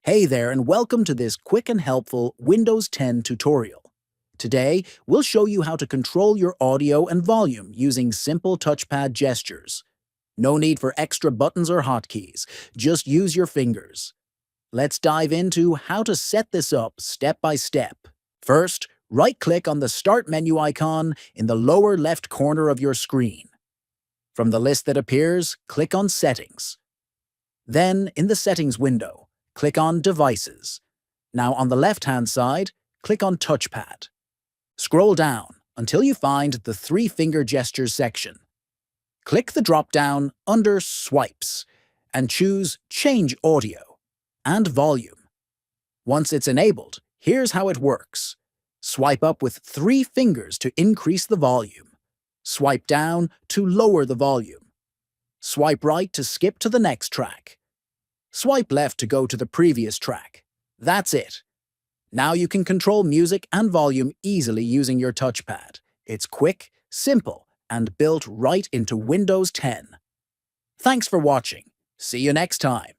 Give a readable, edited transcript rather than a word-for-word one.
Hey there, and welcome to this quick and helpful Windows 10 tutorial. Today, we'll show you how to control your audio and volume using simple touchpad gestures. No need for extra buttons or hotkeys, just use your fingers. Let's dive into how to set this up step by step. First, right-click on the Start menu icon in the lower left corner of your screen. From the list that appears, click on Settings. Then, in the Settings window, click on Devices. Now on the left-hand side, click on Touchpad. Scroll down until you find the three-finger gestures section. Click the drop-down under Swipes and choose Change Audio and Volume. Once it's enabled, here's how it works. Swipe up with 3 fingers to increase the volume. Swipe down to lower the volume. Swipe right to skip to the next track. Swipe left to go to the previous track. That's it. Now you can control music and volume easily using your touchpad. It's quick, simple, and built right into Windows 10. Thanks for watching. See you next time.